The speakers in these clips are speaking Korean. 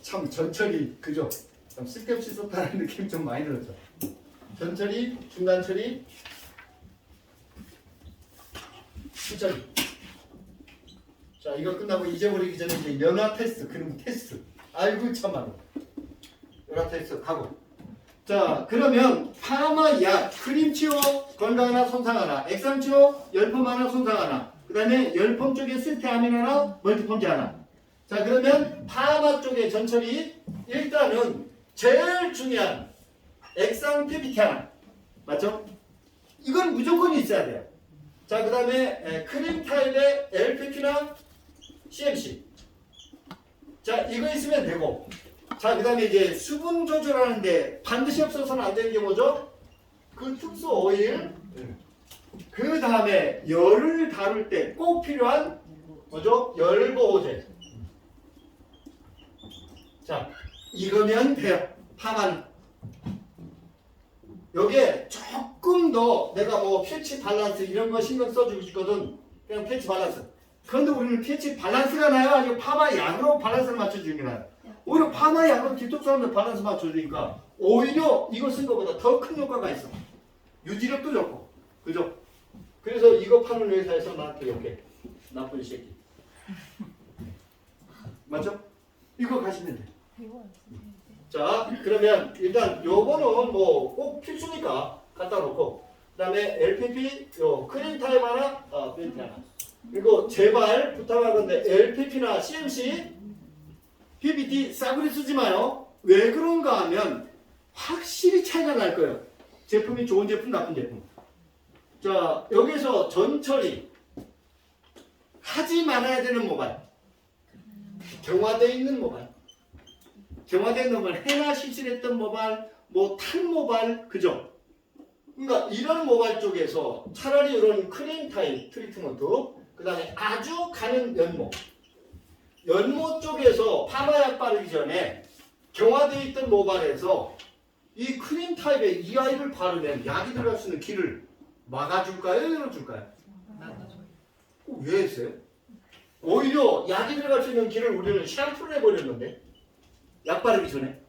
참 전처리 그죠? 좀 쓸데없이 썼다는 느낌 좀 많이 들었죠. 전처리, 중간처리, 후처리. 자, 이거 끝나고 잊어버리기 전에 이제 연화 테스트, 그림 테스트. 아이고 참말로. 연화 테스트 가고. 자, 그러면 파마, 약, 크림치오 건강 하나, 손상 하나, 액상치오 열펌 하나, 손상 하나. 그 다음에 열펌 쪽에 시스테아민 하나, 멀티펌지 하나. 자, 그러면 파마 쪽에 전처리 일단은 제일 중요한 액상 PPT 하나. 맞죠? 이건 무조건 있어야 돼요. 자, 그 다음에 크림 타입의 LPP나 CMC. 자, 이거 있으면 되고. 자, 그 다음에 이제 수분 조절하는데 반드시 없어서는 안 되는 게 뭐죠? 그 특수 오일. 그 다음에 열을 다룰 때 꼭 필요한 뭐죠? 열보호제. 자, 이거면 돼요. 파마는. 여기에 조금 더 내가 뭐 pH 밸런스 이런 거 신경 써주고 싶거든. 그냥 pH 밸런스. 그런데 우리는 pH 밸런스가 나요? 아니면 파마 약으로 밸런스를 맞춰주는 게 나요? 오히려 파마 약으로 디톡스하면서 밸런스 맞춰주니까 오히려 이거 쓴 것보다 더 큰 효과가 있어. 유지력도 좋고. 그죠? 그래서 이거 파는 회사에서 나한테 이렇게 나쁜 새끼. 맞죠? 이거 가시면 돼. 자, 그러면 일단 요거는 뭐 꼭 필수니까 갖다 놓고, 그 다음에 LPP 요 크림 타입 하나, 벤티 하나. 그리고 제발 부탁하건데 LPP나 CMC, PPT 싸구려 쓰지 마요. 왜 그런가 하면 확실히 차이가 날 거예요. 제품이 좋은 제품, 나쁜 제품. 자, 여기서 전처리 하지 말아야 되는 모발, 경화되어 있는 모발, 경화되어 있는 모발, 해나 실실했던 모발, 뭐 탄 모발, 그죠? 그러니까 이런 모발 쪽에서 차라리 이런 크림 타입 트리트먼트, 그 다음에 아주 가는 연모, 연모 쪽에서 파마약 바르기 전에 경화되어 있던 모발에서 이 크림 타입의 이 아이를 바르면 약이 들어갈 수 있는 길을 막아줄까요? 열어줄까요? 왜 했어요? 오히려 약이 들어갈 수 있는 길을 우리는 샴푸를 해버렸는데, 약 바르기 전에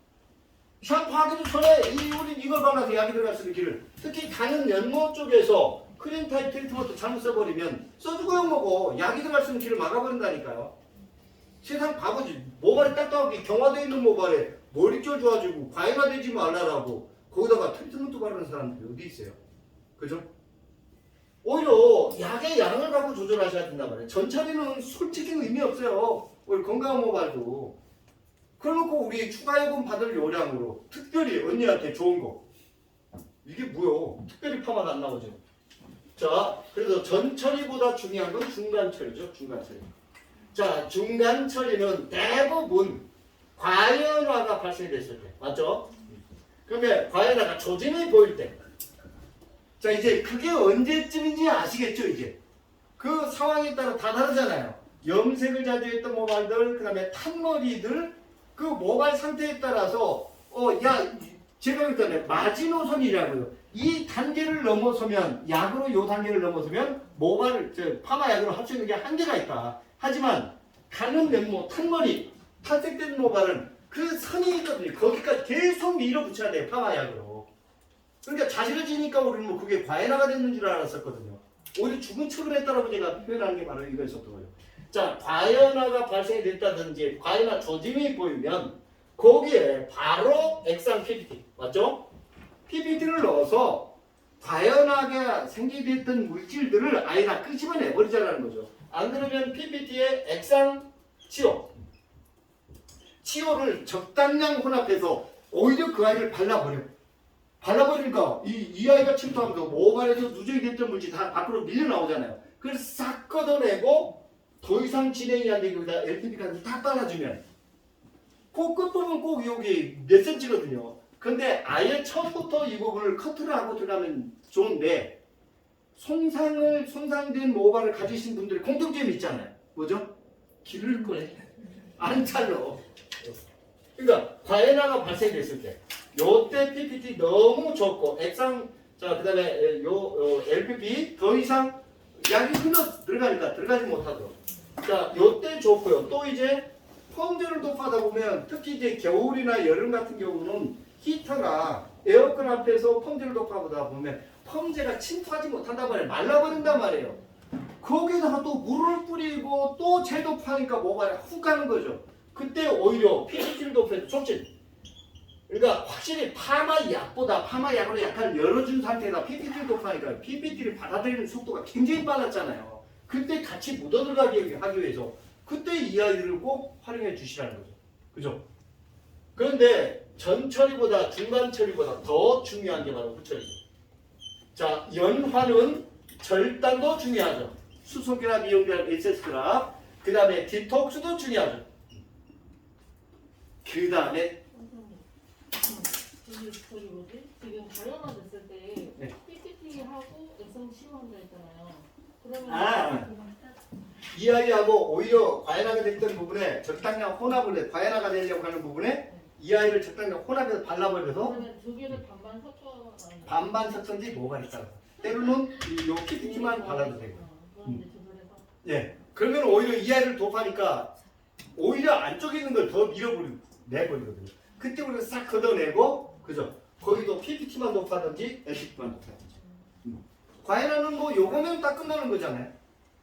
샴푸하기도 전에 우리 이걸 발라서 약이 들어갈 수 있는 길을, 특히 가는 연모 쪽에서 크림 타입 트리트먼트 잘못 써버리면 써주고 욕먹고 약이 들어갈 수 있는 길을 막아버린다니까요. 세상 바보지. 모발이 딱딱하게 경화되어 있는 모발에 머릿결 좋아지고 과잉화되지 말라라고 거기다가 트리트먼트 바르는 사람들이 어디 있어요? 그죠? 오히려 약의 양을 갖고 조절하셔야 된단 말이에요. 전처리는 솔직히 의미 없어요. 우리 건강한 모발도. 그러놓고 우리 추가 요금 받을 요량으로 특별히 언니한테 좋은 거. 이게 뭐요? 특별히 파마가 안 나오죠. 자, 그래서 전처리보다 중요한 건 중간처리죠. 중간처리. 자, 중간처리는 대부분 과연화가 발생됐을 때. 맞죠? 그러면 과연화가 조짐이 보일 때. 자, 이제 그게 언제쯤인지 아시겠죠, 이제? 그 상황에 따라 다 다르잖아요. 염색을 자주 했던 모발들, 그 다음에 탄머리들, 그 모발 상태에 따라서, 제가 그랬잖아요. 마지노선이라고요. 이 단계를 넘어서면, 약으로 요 단계를 넘어서면, 파마 약으로 할 수 있는 게 한계가 있다. 하지만, 가는 면모, 탄머리, 탈색된 모발은 그 선이 있거든요. 거기까지 계속 밀어붙여야 돼요, 파마 약으로. 그러니까 자실해지니까 우리는 뭐 그게 과연화가 됐는 줄 알았었거든요. 오히려 죽은 척을 했다라고 제가 표현하는 게 바로 이거였었던 거예요. 자, 과연화가 발생이 됐다든지 과연화 조짐이 보이면 거기에 바로 액상 PPT, 맞죠? PPT를 넣어서 과연하게 생기게 됐던 물질들을 아예 다 끄집어내버리자라는 거죠. 안 그러면 PPT에 액상 치오를 적당량 혼합해서 오히려 그 아이를 발라버려. 발라버리니까 이 아이가 침투하면서 모발에서 누적이 됐던 물질이 다 밖으로 밀려나오잖아요. 그래서 싹 걷어내고 더 이상 진행이 안 되고 여기다 LPP까지 다 빨아주면 그 끝부분 꼭 여기 몇 센치거든요. 근데 아예 처음부터 이 부분을 커트를 하고 들어가면 좋은데 손상된 모발을 가지신 분들의 공통점이 있잖아요. 뭐죠? 길을 꺼내. 안 잘라. 그러니까 과연화가 발생됐을 때 요때 PPT 너무 적고 액상, 자, 그 다음에 요 LPP 더 이상 약이 흘러 들어가니까 들어가지 못하도록. 자, 요때 좋고요. 또 이제 펌제를 도포하다 보면 특히 이제 겨울이나 여름 같은 경우는 히터나 에어컨 앞에서 펌제를 도포하다 보면 펌제가 침투하지 못한단 말이에요. 말라버린단 말이에요. 거기다가 또 물을 뿌리고 또 재도포하니까 모발이 훅 가는 거죠. 그때 오히려 PPT를 도포해도 좋지. 그러니까 확실히 파마 약보다 파마 약으로 약간 열어준 상태에다 PPT를 도포하니까 PPT를 받아들이는 속도가 굉장히 빨랐잖아요. 그때 같이 묻어들어가게 하기 위해서 그때 이 아이들을 꼭 활용해 주시라는 거죠. 그죠? 그런데 전 처리보다 중간 처리보다 더 중요한 게 바로 후처리죠. 자, 연화는 절단도 중요하죠. 수소결합, 이온결합, SS결합. 그 다음에 디톡스도 중요하죠. 그 다음에 저기 뭐지? 지금 다이어나 됐을 때 네. PPT하고 여성 치료한다 했잖아요. 그러면 이 아이하고 오히려 과연화가 됐던 부분에 적당량 혼합을 해 과연화가 되려고 하는 부분에 이 아이를 적당량 혼합해서 발라버려서 그러면 두 개를 반반 섞어 반반 섞든지 뭐가 있다. 때로는 요 PPT만 발라도 되고. 그런 이제 조절해서 예. 그러면 오히려 이 아이를 도포하니까 오히려 안쪽에 있는 걸 더 내버리거든요. 그때 우리가 싹 걷어내고, 그죠? 거기도 PPT만 도포하든지 LPT만 도포하든지. 과연화는 뭐 요거면 딱 끝나는 거잖아요.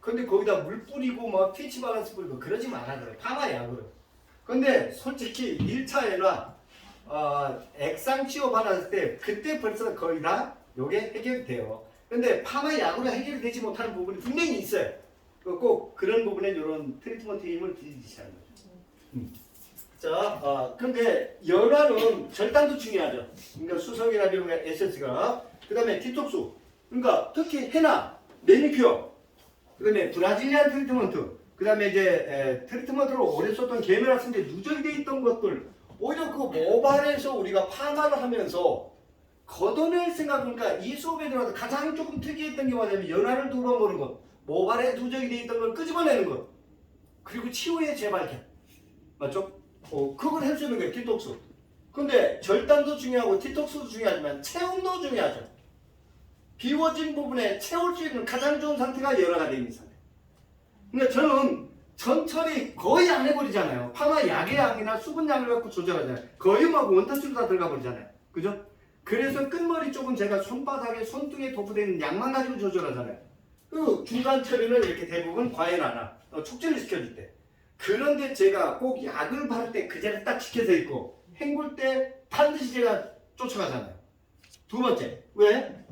근데 거기다 물 뿌리고 뭐 pH 밸런스 뿌리고 그러지 말아요. 파마 약으로. 근데 솔직히 1차에나 액상 치료 받았을 때 그때 벌써 거의 다 요게 해결이 돼요. 근데 파마 약으로 해결이 되지 못하는 부분이 분명히 있어요. 꼭 그런 부분에 이런 트리트먼트 힘을 들이시는 거죠. 자, 근데 연화는 절단도 중요하죠. 그러니까 수성이라든가 에센스가, 그 다음에 디톡스, 그러니까 특히 헤나, 매니큐어, 그 다음에 브라질리안 트리트먼트, 그 다음에 이제 트리트먼트로 오래 썼던 계면화 쓴데 누적이 돼 있던 것들, 오히려 그 모발에서 우리가 파마를 하면서 걷어낼 생각이니까 이 수업에 들어가서 가장 조금 특이했던 게 뭐냐면 연화를 두 번 보는 것, 모발에 누적이 돼 있던 걸 끄집어내는 것, 그리고 치유의 재발견, 맞죠? 그걸 할 수 있는 게 디톡스. 근데 절단도 중요하고 디톡스도 중요하지만 채움도 중요하죠. 비워진 부분에 채울 수 있는 가장 좋은 상태가 연화가 되어 있는 상태. 근데 저는 전처리 거의 안 해버리잖아요. 파마 약의 양이나 수분 양을 갖고 조절하잖아요. 거의 막 원터치로 다 들어가 버리잖아요. 그죠? 그래서 끝머리 쪽은 제가 손바닥에 손등에 도포되는 양만 가지고 조절하잖아요. 그리고 중간 처리는 이렇게 대부분 과연화나 촉진을 시켜줄 때. 그런데 제가 꼭 약을 바를 때 그 자리에 딱 지켜져 있고 헹굴 때 반드시 제가 쫓아가잖아요. 두 번째, 왜?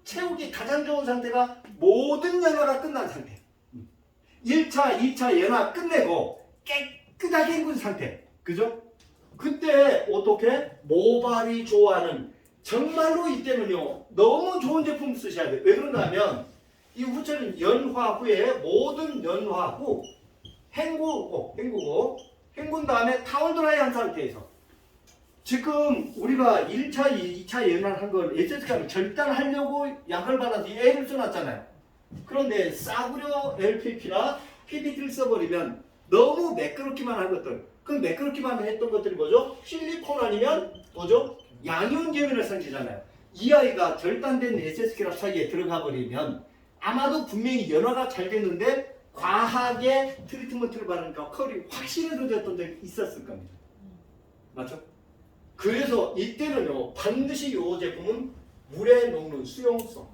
채우기 가장 좋은 상태가 모든 연화가 끝난 상태. 1차, 2차 연화 끝내고 깨끗하게 헹군 상태. 그죠? 그때 어떻게? 모발이 좋아하는, 정말로 이때는요 너무 좋은 제품 쓰셔야 돼요. 왜 그런가 하면 이 후처리는 연화 후에 모든 연화 후 헹군 다음에 타월 드라이 한 상태에서 지금 우리가 1차, 2차 연화를 한 걸 에센스가를 절단하려고 약을 발라서 애를 써놨잖아요. 그런데 싸구려 LPP나 PPT를 써버리면 너무 매끄럽기만 한 것들, 그 매끄럽기만 했던 것들이 뭐죠? 실리콘 아니면 뭐죠? 양이온 계면을 상징하잖아요. 이 아이가 절단된 SS결합 사이에 들어가 버리면 아마도 분명히 연화가 잘 됐는데 과하게 트리트먼트를 바르니까 컬이 확실해졌던 적이 있었을 겁니다. 맞죠? 그래서 이때는요 반드시 이 제품은 물에 녹는 수용성,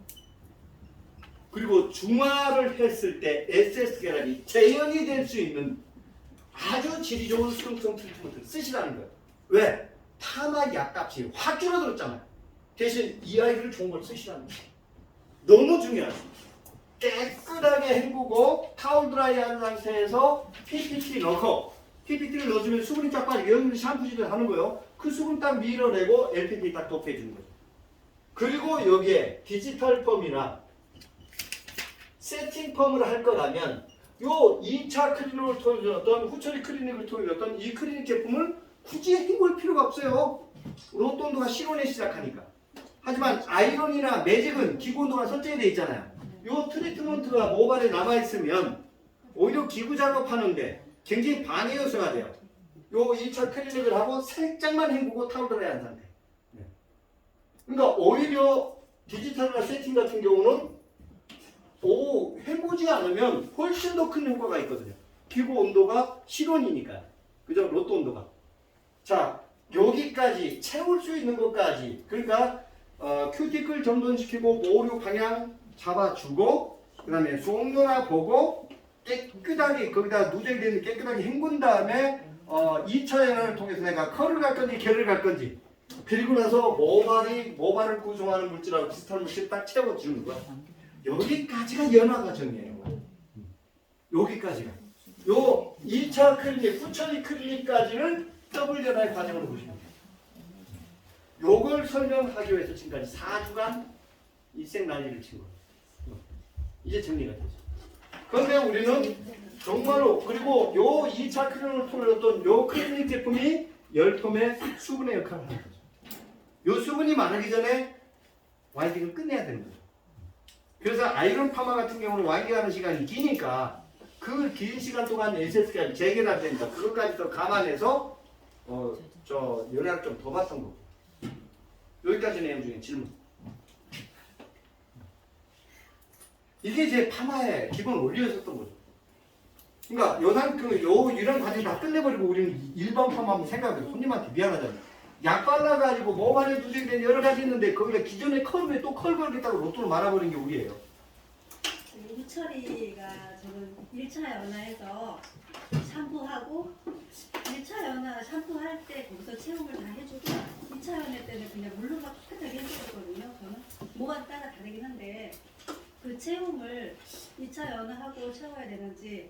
그리고 중화를 했을 때 SS결합이 재현이 될 수 있는 아주 질이 좋은 수용성 트리트먼트를 쓰시라는 거예요. 왜? 파마 약값이 확 줄어들었잖아요. 대신 이 아이를 좋은 걸 쓰시라는 거예요. 너무 중요하죠. 깨끗하게 헹구고 타월 드라이한 상태에서 PPT 넣고, PPT를 넣어주면 수분이 쫙 빠지고 여기는 샴푸질을 하는 거예요. 그 수분 딱 밀어내고 LPP 딱 도포해주는 거예요. 그리고 여기에 디지털 펌이나 세팅 펌을 할 거라면 요 2차 클리닉을 통해줬던 후처리 클리닉을 통해줬던 이 클리닉 제품을 굳이 헹굴 필요가 없어요. 로또 온도가 실온에 시작하니까. 하지만 아이론이나 매직은 기구 온도가 설정이 되어 있잖아요. 요 트리트먼트가 모발에 남아있으면 오히려 기구 작업하는데 굉장히 방해 요소가 돼요. 요 2차 클리닉을 하고 살짝만 헹구고 타월 드라이 한 상태. 그러니까 오히려 디지털이나 세팅 같은 경우는 헹구지 않으면 훨씬 더 큰 효과가 있거든요. 기구 온도가 실온이니까. 그죠? 로또 온도가. 자, 여기까지 채울 수 있는 것까지. 그러니까 큐티클 점don시키고 모류 방향 잡아주고 그 다음에 송로나 보고 깨끗하게 거기다 누젤되는 깨끗하게 헹군 다음에 2차 연화를 통해서 내가 컬을 갈 건지 게를 갈 건지 그리고 나서 모발을 구성하는 물질하고 비슷한 물질 딱 채워주는 거야. 여기까지가 연화 과정이에요. 여기까지가. 요 2차 클리닉, 후처리 클리닉까지를 더블 연화의 과정으로 보시면 돼요. 요걸 설명하기 위해서 지금까지 4주간 일생 난리를 친 거예요. 이제 정리가 되죠. 그런데 우리는 정말로 그리고 요 2차 클리닉을 통해서 요 클리닉 제품이 열품의 수분의 역할을 하는 거죠. 요 수분이 많기 전에 와인딩을 끝내야 되는 거죠. 그래서 아이론 파마 같은 경우는 와인딩 하는 시간이 기니까 그 긴 시간 동안 SS까지 재개가 된다. 그것까지 더 감안해서 저 연락을 좀 더 봤던 거고. 여기까지 내용 중에 질문. 이게 제 파마의 기본 원리였었던 거죠. 그러니까 이런 과정 다 끝내버리고 우리는 일반 파마하면 생각해요. 손님한테 미안하잖아요. 약 발라가지고 모발에 누적된 여러 가지 있는데 거기다 기존의 컬에 또 컬 걸겠다고 로또를 말아버린 게 우리예요. 후처리가 저는 1차 연화해서 샴푸하고 1차 연화 샴푸할 때 거기서 채움을 다 해주고 2차 연화 때는 그냥 물로만 깨끗하게 해주거든요. 저는 뭐가 따라 다르긴 한데 그 채움을 2차 연화하고 채워야 되는지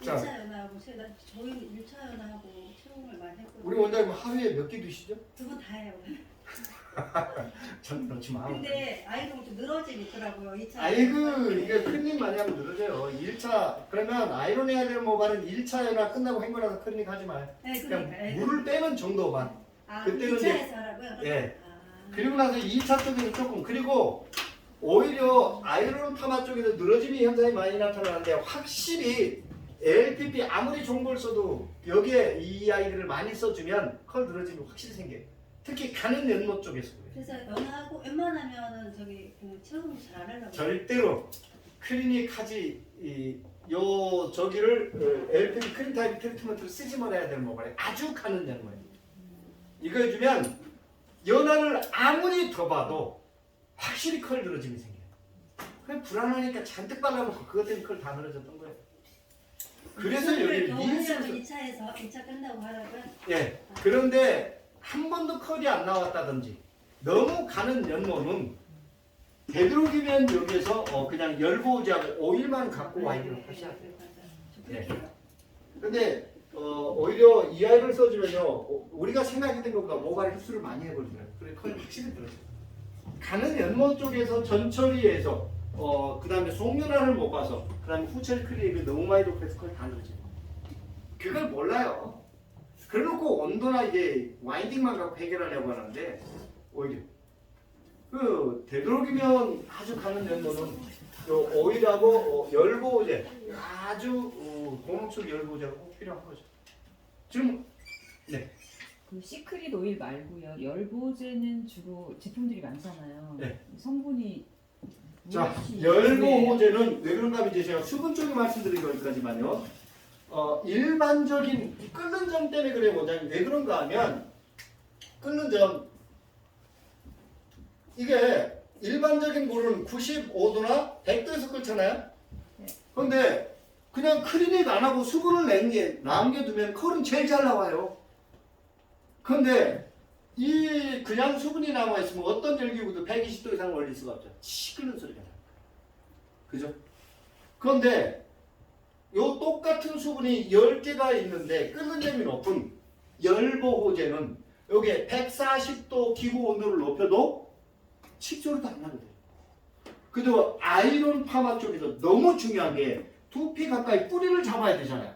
1차 연화하고 저희는 1차 연화하고 채움을 많이 했거든요. 우리 원장님 하루에 몇 끼 드시죠? 두 분 다 해요. 전 그렇지 마. 근데 아이도 좀 늘어지고 있더라고요. 2차 아이고 이게 큰일 많이 하면 늘어져요. 1차 그러면 아이론 해야 될 모발은 1차 연화 끝나고 헹궈놔서 클리닉 하지 마요. 네, 그냥 그러니까. 물을 빼는 정도만. 그때는 2차에서 하라고요? 예. 아. 그리고 나서 2차 쪽에는 조금 그리고 오히려 아이론 파마 쪽에서 늘어짐이 현상이 많이 나타나는데 확실히 LPP 아무리 좋은 걸 써도 여기에 이 아이들을 많이 써주면 컬 늘어짐이 확실히 생겨요. 특히 가는 연모 쪽에서 그래요. 그래서 연하고 웬만하면은 저기 그 채용 잘 안 하려고. 절대로 클리닉 하지 저기를 LPP 크림 타입 트리트먼트를 쓰지 말아야 되는 모발에 아주 가는 연모예요. 이거 해주면 연화를 아무리 더 봐도 확실히 컬 늘어짐이 생겨요. 그냥 불안하니까 잔뜩 발라놓고 그것 때문에 컬 다 늘어졌던 거예요. 그래서 여기 민수를 2차 끝나고 하라고요? 예. 그런데 한 번도 컬이 안 나왔다든지 너무 가는 연모는 되도록이면 여기에서 그냥 열보호제하고 오일만 갖고 와인을 하셔야 돼요. 네. 근데 오히려 이 아이를 써주면요 우리가 생각했던 것보다 모발에 흡수를 많이 해버리더라고요. 그래 컬이 확실히 들어져요. 가는 연모 쪽에서 전처리해서 그 다음에 송연화를 못 봐서 그 다음에 후처리 클리닉을 너무 많이 높여서 컬이 다 늘어져요. 그걸 몰라요. 그래놓고 온도나 이제 와인딩만 갖고 해결하려고 하는데 오히려 그 되도록이면 아주 가는 연도는 요 오일하고 열보호제 아주 고농축 열보호제가 꼭 필요한 거죠. 지금 네. 그 시크릿 오일 말고요. 열보호제는 주로 제품들이 많잖아요. 네. 성분이 자 무엇이- 열보호제는 왜 그런가 하면 이제 제가 수분 쪽에 말씀드린 거기까지만요. 일반적인 끓는 점 때문에 그래요, 원장님. 왜 그런가 하면 끓는 점 이게 일반적인 물은 95도나 100도에서 끓잖아요. 네. 그런데 그냥 클리닉 안 하고 수분을 남겨두면 컬은 제일 잘 나와요. 그런데 이 그냥 수분이 남아 있으면 어떤 전기구도 120도 이상 올릴 수가 없죠. 치 끓는 소리가 나요. 그죠? 그런데 요 똑같은 수분이 10개가 있는데 끓는 점이 높은 열보호제는 여기에 140도 기구 온도를 높여도 칙소리도 안 나거든요. 그리고 아이론 파마 쪽에서 너무 중요한 게 두피 가까이 뿌리를 잡아야 되잖아요.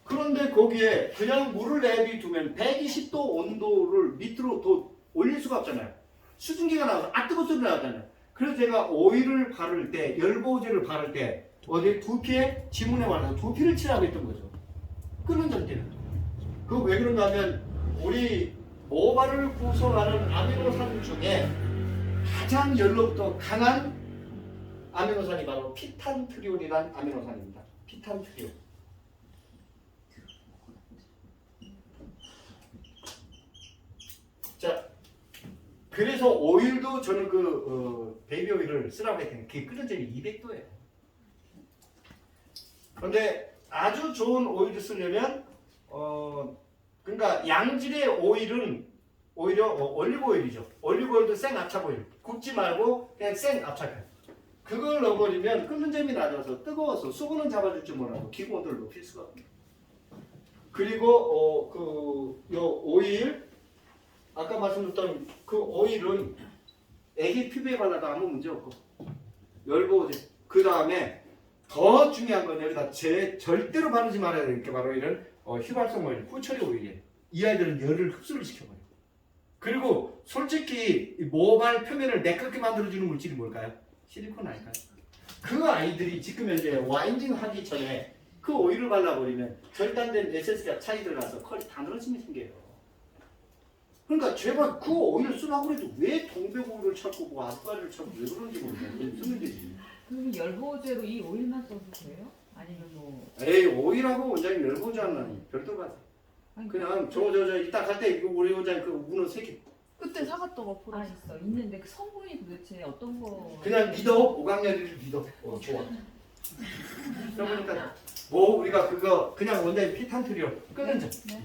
그런데 거기에 그냥 물을 내비두면 120도 온도를 밑으로 더 올릴 수가 없잖아요. 수증기가 나와서 뜨거 소리 나잖아요. 그래서 제가 오일을 바를 때 열보호제를 바를 때 어디 두피에 지문에 말해서 두피를 칠하고 있던 거죠. 끓는 점 때는. 그거 왜 그런가 하면 우리 모발을 구성하는 아미노산 중에 가장 열로부터 강한 아미노산이 바로 피탄트리온이라는 아미노산입니다. 피탄트리온. 그래서 오일도 저는 베이비 오일을 쓰라고 했더니 그게 끓는 점이 200도예요. 그런데 아주 좋은 오일을 쓰려면 그러니까 양질의 오일은 오히려 올리브 오일이죠. 올리브 오일도 생 압착 오일. 굽지 말고 그냥 생 압착해. 그걸 넣어버리면 끓는 점이 낮아서 뜨거워서 수분은 잡아줄지 몰라도 기본 온도를 높일 수가 없어요. 그리고 요 오일 아까 말씀드렸던 그 오일은 애기 피부에 발라도 아무 문제 없고 열보호제. 그 다음에 더 중요한 건 여기다 절대로 바르지 말아야 되는 게 바로 이런 휘발성 오일, 후처리 오일이에요. 이 아이들은 열을 흡수를 시켜버려요. 그리고 솔직히 이 모발 표면을 매끄럽게 만들어주는 물질이 뭘까요? 실리콘 아닐까요? 그 아이들이 지금 현재 와인딩 하기 전에 그 오일을 발라버리면 절단된 SS가 차이들 나서 컬이 다 늘어짐이 생겨요. 그러니까 제발 그 오일을 쓰라고 해도 왜 동백 오일을 찾고 뭐 아스파리를 찾고 왜 그런지 모르겠어요. 쓰면 되지. 그럼 열보제로 이 오일만 써도 돼요? 아니면 뭐 에이 오일하고 원장님 열보지 않나니 별도 가세요. 아니, 그냥 저 이따 갈 때 이거 우리 원장님 그 문어 3개 그때 사갔던 거 보라. 있어 있는데 그 성분이 도대체 어떤 거? 그냥 믿어. 오강렬이를 믿어. 좋아. 그러니까 뭐 우리가 그거 그냥 원장님 피탄트리오 끓는 점. 네.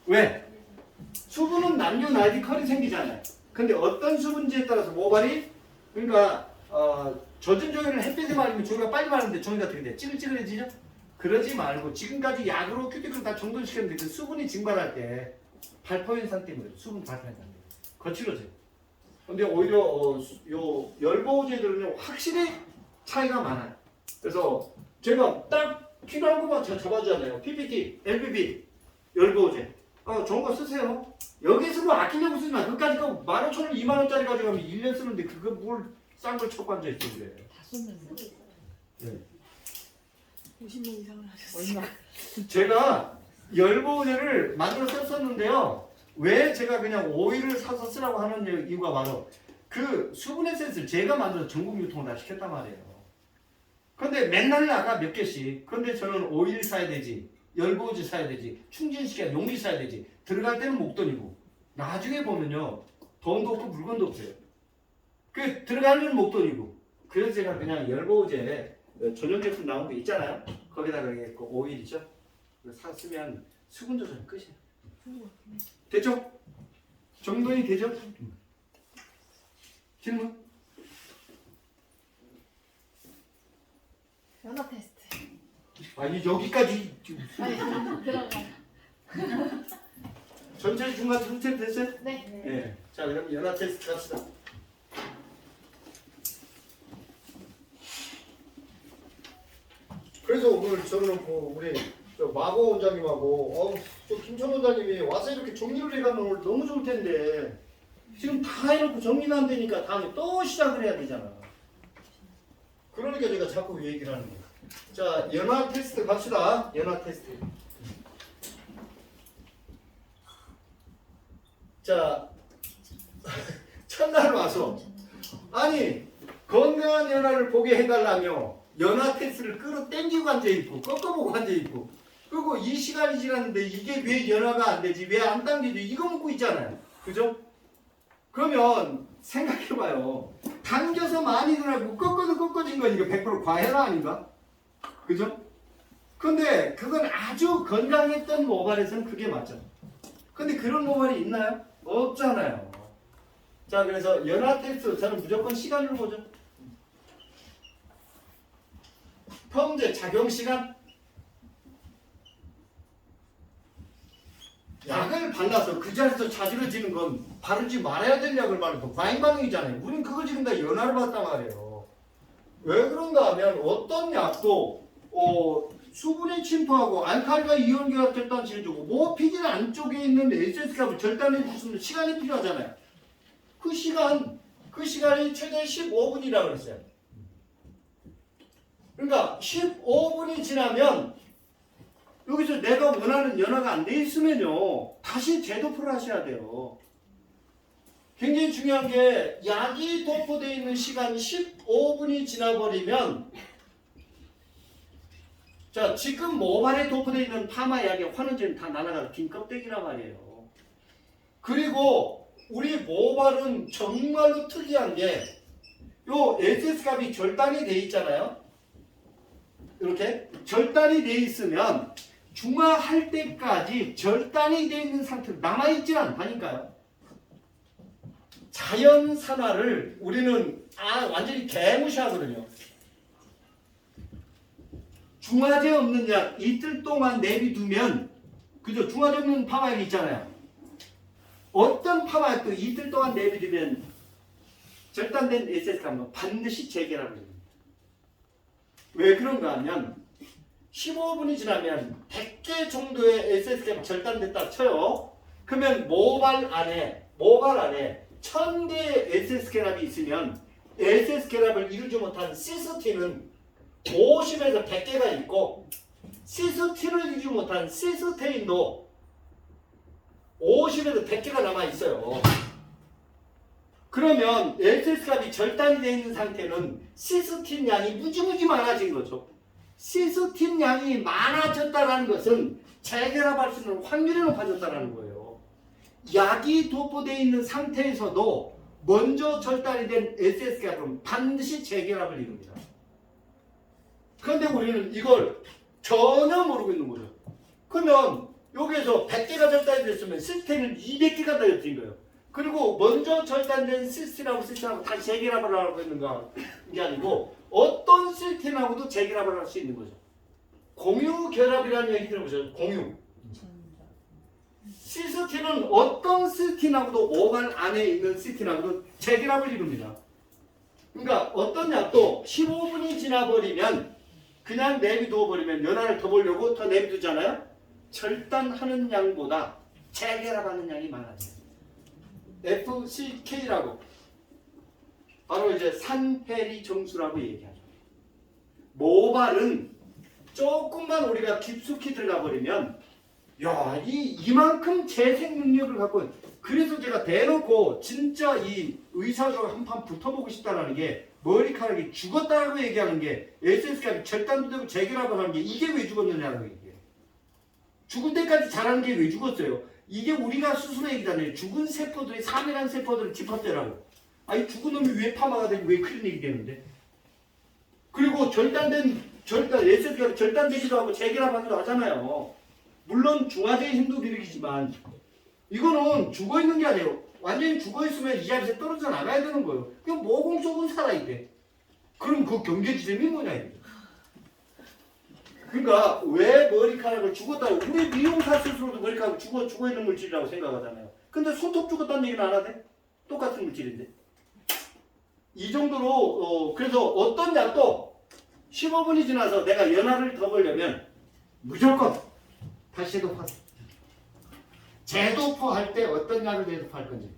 왜? 수분은 남녀나이 컬이 생기잖아요. 근데 어떤 수분지에 따라서 모발이 그러니까 젖은 종이를 햇빛에 말리면 종이가 빨리 마르는데 종이가 어떻게 돼? 찌글찌글해지죠? 그러지 말고 지금까지 약으로 큐티클 다 정돈시켰는데 그 수분이 증발할 때 발포 현상 때문에 수분 발포 현상 때문에 거칠어져요. 근데 오히려 요 열보호제들은 확실히 차이가 많아요. 그래서 제가 딱 필요한 것만 제가 잡아주잖아요. PPT, LPP, 열보호제. 좋은 거 쓰세요. 여기서 뭐 아끼려고 쓰지 마. 그까지 그 15,000원, 2만원짜리 가져가면 1년 쓰는데 그거 뭘 싼 걸 쳐고 앉아있어 그래. 다 썼는데 네. 50명 이상을 하셨어요. 얼마? 제가 열보호제를 만들어 썼었는데요. 왜 제가 그냥 오일을 사서 쓰라고 하는 이유가 바로 그 수분 에센스를 제가 만들어서 전국 유통을 다 시켰단 말이에요. 근데 맨날 나가 몇 개씩. 근데 저는 오일 사야 되지, 열보호제 사야 되지, 충진시켜야 용리 사야 되지. 들어갈 때는 목돈이고 나중에 보면요 돈도 없고 물건도 없어요. 그 들어가는 목돈이고. 그래서 제가 그냥 열보호제 전용 제품 나온 거 있잖아요. 거기다가 그 오일이죠. 사 쓰면 수분 조절 끝이에요. 됐죠? 정돈이 되죠? 질문? 연합 테스트. 아니 여기까지 지금 아니 들어가. 전체 중간 전체 됐어요? 네. 네. 자 그럼 연합 테스트 갑시다. 그래서 오늘 저는 우리 마고 원장님하고 저 김천 원장님이 와서 이렇게 정리를 해가면 오늘 너무 좋을 텐데 지금 다 해놓고 정리는 안 되니까 다음에 또 시작을 해야 되잖아. 그러니까 제가 자꾸 이 얘기를 하는 거예요. 자 연합 테스트 갑시다. 연합 테스트. 자 첫날 와서 아니 건강한 연하를 보게 해달라며 연하 테스트를 끌어당기고 앉아있고 꺾어보고 앉아있고 그리고 이 시간이 지났는데 이게 왜 연하가 안 되지 왜 안 당기지 이거 묻고 있잖아요. 그죠? 그러면 생각해봐요. 당겨서 많이 늘어나고 꺾어서 꺾어진 거니까 100% 과연화 아닌가? 그죠? 근데 그건 아주 건강했던 모발에서는 그게 맞죠. 근데 그런 모발이 있나요? 없잖아요. 자 그래서 연하 테스트 저는 무조건 시간을 보죠. 펌제 작용 시간. 약을 발라서 그 자리에서 자지러지는 건 바르지 말아야 될 약을 바르고 과잉 반응이잖아요. 우린 그거 지금 다 연하를 봤단 말이에요. 왜 그런가 하면 어떤 약도 수분이 침투하고 알칼리가 이온계가 절단시켜주고 뭐 피질 안쪽에 있는 에센스가 절단해 줄 수 있는 시간이 필요하잖아요. 그 시간이 최대 15분이라고 그랬어요. 그러니까 15분이 지나면 여기서 내가 원하는 연화가 안 돼 있으면요 다시 재도포를 하셔야 돼요. 굉장히 중요한 게 약이 도포되어 있는 시간이 15분이 지나버리면 자 지금 모발에 도포되어 있는 파마 약의 환원제는 다 날아가서 긴 껍데기란 말이에요. 그리고 우리 모발은 정말로 특이한 게 요 SS 값이 절단이 돼 있잖아요. 이렇게 절단이 돼 있으면 중화할 때까지 절단이 돼 있는 상태로 남아있질 않다니까요. 자연 산화를 우리는 완전히 개무시하거든요. 중화제 없는 약 이틀 동안 내비두면, 그죠? 중화제 없는 파마약이 있잖아요. 어떤 파마약도 이틀 동안 내비두면 절단된 SS값은 반드시 재결합을 합니다. 왜 그런가 하면 15분이 지나면 100개 정도의 SS값이 절단됐다 쳐요. 그러면 모발 안에 1000개의 SS결합이 있으면 SS결합을 이루지 못한 시스틴은 50에서 100개가 있고, 시스틴을 이루지 못한 시스테인도 50에서 100개가 남아 있어요. 그러면 SS값이 절단이 되어 있는 상태는 시스틴 양이 무지무지 많아진 거죠. 시스틴 양이 많아졌다는 것은 재결합할 수 있는 확률이 높아졌다는 거예요. 약이 도포되어 있는 상태에서도 먼저 절단이 된 SS값은 반드시 재결합을 이룹니다. 그런데 우리는 이걸 전혀 모르고 있는 거죠. 그러면 여기에서 100개가 절단이 됐으면 시스틴은 200개가 되어진 거예요. 그리고 먼저 절단된 시스틴하고 다시 재결합을 하고 있는가 게 아니고 어떤 시스틴하고도 재결합을 할 수 있는 거죠. 공유 결합이라는 얘기 들어보셨죠? 공유. 시스틴은 어떤 시스틴하고도 모발 안에 있는 시스틴하고도 재결합을 이룹니다. 그러니까 어떤 약도 15분이 지나버리면 그냥 내비두어 버리면 연화를 더 보려고 더 내비두잖아요. 절단하는 양보다 재결합하는 양이 많아져요. FCK라고 바로 이제 산페리 정수라고 얘기하죠. 모발은 조금만 우리가 깊숙이 들어가 버리면 이만큼 재생 능력을 갖고, 그래서 제가 대놓고 진짜 이 의사로 한판 붙어보고 싶다라는 게, 머리카락이 죽었다라고 얘기하는 게, SS값이 절단도 되고 재결합을 하는 게 이게 왜 죽었느냐는 얘기예요. 죽을 때까지 자라는 게 왜 죽었어요? 이게 우리가 스스로 얘기잖아요. 죽은 세포들이 사멸한 세포들을 집합되라고. 이 죽은 놈이 왜 파마가 되고 왜 클리닉이 되는데? 그리고 SS값이 절단되기도 하고 재결합하기도 하잖아요. 물론 중화제의 힘도 비극이지만 이거는 죽어있는 게 아니에요. 완전히 죽어있으면 이 자리에서 떨어져 나가야 되는 거예요. 그냥 모공 속은 살아있대. 그럼 그 경계 지점이 뭐냐 이게. 그러니까 왜 머리카락을 죽었다고, 우리 미용사 스스로도 머리카락 죽어있는 물질이라고 생각하잖아요. 근데 손톱 죽었다는 얘기는 안 하대? 똑같은 물질인데. 이 정도로 그래서 어떤 약도 15분이 지나서 내가 연화를 더 보려면 무조건 다시 도포하세요. 재도포할 때 어떤 약을 재도포할 건지.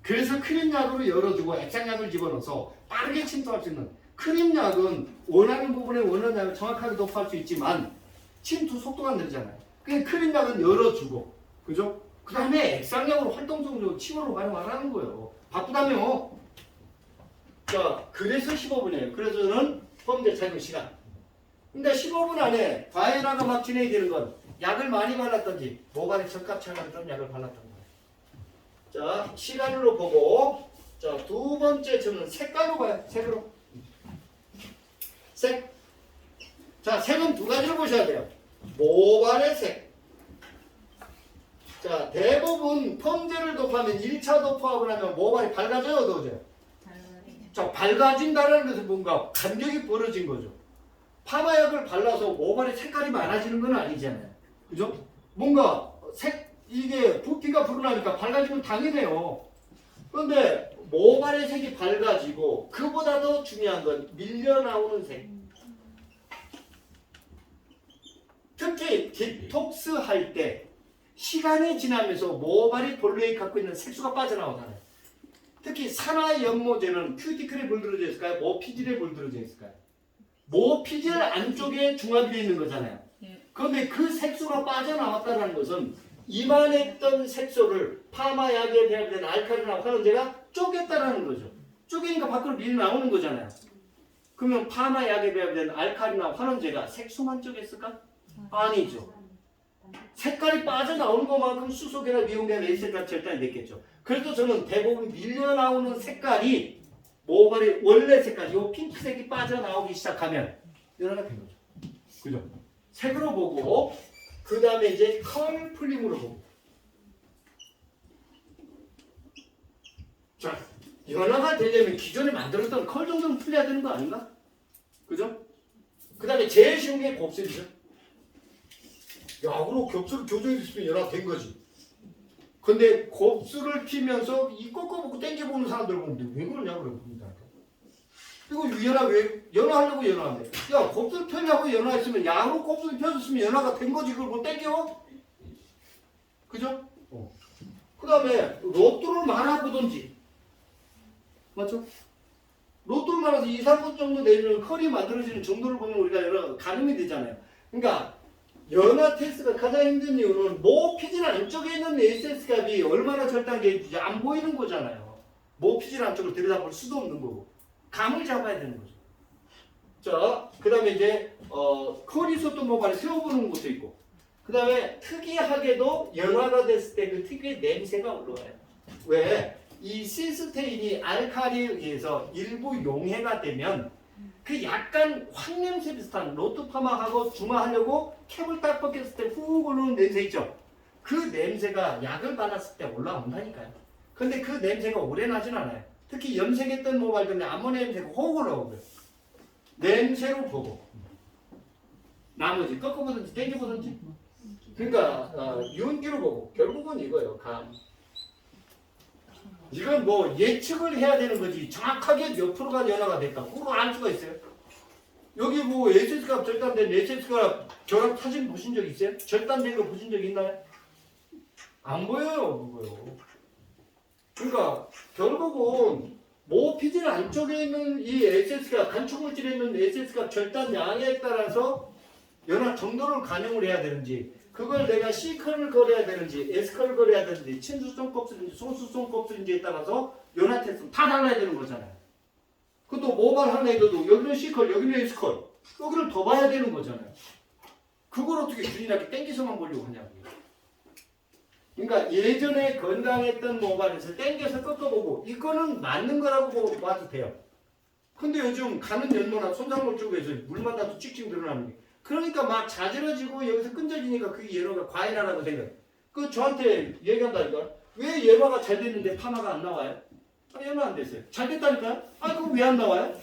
그래서 크림약으로 열어주고 액상약을 집어넣어서 빠르게 침투할 수 있는, 크림약은 원하는 부분에 원하는 약을 정확하게 도포할 수 있지만 침투 속도가 느리잖아요. 그냥 크림약은 열어주고, 그죠? 그 다음에 액상약으로 활동성으로 침으로 가용 안 하는 거예요. 바쁘다며. 자, 그래서 15분이에요. 그래서 저는 펌제 착용 시간. 근데 15분 안에 과일화가 막 진행이 되는 건 약을 많이 발랐던지 모발에 적합차가던 약을 발랐던 거예요. 자, 시간으로 보고, 자, 두 번째 저는 색깔로 봐요. 색으로. 색. 자, 색은 두 가지로 보셔야 돼요. 모발의 색. 자, 대부분 펌제를 도포하면 1차 도포하고 나면 모발이 밝아져요, 어두워져요? 자, 밝아진다는 것은 뭔가 간격이 벌어진 거죠. 파마약을 발라서 모발의 색깔이 많아지는 건 아니잖아요. 그죠? 뭔가 이게 부피가 불어나니까 밝아지면 당연해요. 그런데 모발의 색이 밝아지고, 그보다 더 중요한 건 밀려나오는 색. 특히 디톡스 할 때 시간이 지나면서 모발이 본래 갖고 있는 색소가 빠져나오잖아요. 특히 산화 연모제는 큐티클에 물들어져 있을까요? 모피질에 물들어져 있을까요? 모피질 안쪽에 중합이 되어 있는 거잖아요. 그런데 그 색소가 빠져나왔다는 것은 이만했던 색소를 파마약에 배합된 알칼리나 환원제가 쪼갰다라는 거죠. 쪼개니까 밖으로 밀려 나오는 거잖아요. 그러면 파마약에 배합된 알칼리나 환원제가 색소만 쪼갰을까? 아니죠. 색깔이 빠져나오는 것만큼 수소계나 미용계나 에이스가 절단이 됐겠죠. 그래도 저는 대부분 밀려나오는 색깔이 모발의 원래 색깔, 요 핑크색이 빠져나오기 시작하면 연화가 된 거죠. 그죠? 색으로 보고 그 다음에 이제 컬 풀림으로 보고. 자, 연화가 되려면 기존에 만들었던 컬 정도는 풀려야 되는 거 아닌가? 그죠? 그 다음에 제일 쉬운 게 곱슬이죠. 약으로 곱슬을 교정해주시면 연화 된 거지. 근데 곱슬을 피면서 이 꺾어보고 땡겨보는 사람들 보는데 왜 그러냐 그럽니다. 이거 연화 왜 연화하려고 연화하네. 야 곱슬 펴려고 연화했으면 약으로 곱슬 펴줬으면 연화가 된 거지. 그걸 뭐 땡겨? 그죠? 그 다음에 로또를 말아보든지 맞죠? 로또를 말아서 2, 3분 정도 내리는 컬이 만들어지는 정도를 보면 우리가 연화가 가늠이 되잖아요. 그러니까 연화 테스트가 가장 힘든 이유는 모피질 안쪽에 있는 SS 값이 얼마나 절단되는지 안 보이는 거잖아요. 모피질 안쪽을 들여다볼 수도 없는 거고 감을 잡아야 되는 거죠. 자, 그 다음에 이제 컬이 있었던 모발을 세워보는 것도 있고 그 다음에 특이하게도 연화가 됐을 때 그 특유의 냄새가 올라와요. 왜? 이 시스테인이 알칼리에 의해서 일부 용해가 되면 그 약간 황냄새 비슷한 로트파마하고 중화하려고 캡을 딱 벗겼을 때 훅 오르는 냄새 있죠? 그 냄새가 약을 발랐을 때 올라온다니까요. 근데 그 냄새가 오래 나진 않아요. 특히 염색했던 모발들은 아모니아 냄새가 확 올라오고요. 냄새로 보고 나머지 꺾어보든지 당겨보든지 그러니까 윤기로 보고 결국은 이거예요. 감. 이건 뭐 예측을 해야 되는 거지 정확하게 몇 프로가 연화가 됐다 그거 알 수가 있어요? 여기 뭐 SS값 절단된 SS값 저랑 사진 보신 적 있어요? 절단된 거 보신 적 있나요? 안 보여요 그거요. 그러니까 결국은 모피질 안쪽에 있는 이 SS값 간축물질에 있는 SS값 절단량에 따라서 연화 정도를 가늠을 해야 되는지 그걸 내가 C컬을 걸어야 되는지 S컬을 걸어야 되는지 친수성 껍질인지 소수성 껍질인지에 따라서 연화 테스트는 다 달라야 되는 거잖아요. 그것도 모발 하나에도 여기는 C컬 여기는 S컬 여기를 더 봐야 되는 거잖아요. 그걸 어떻게 균일하게 땡겨서만 보려고 하냐고요. 그러니까 예전에 건강했던 모발에서 땡겨서 꺾어보고 이거는 맞는 거라고 봐도 돼요. 근데 요즘 가는 연모나 손상물 쪽에서 물만 닿아도 찍찍 드러나는 게 그러니까 막 자지러지고 여기서 끈적이니까 그게 연화가 과잉하라고 생각해. 그 저한테 얘기한다니까. 왜 연화가 잘 됐는데 파마가 안 나와요? 아, 연화 안 됐어요. 잘 됐다니까요? 아, 그럼 왜 안 나와요?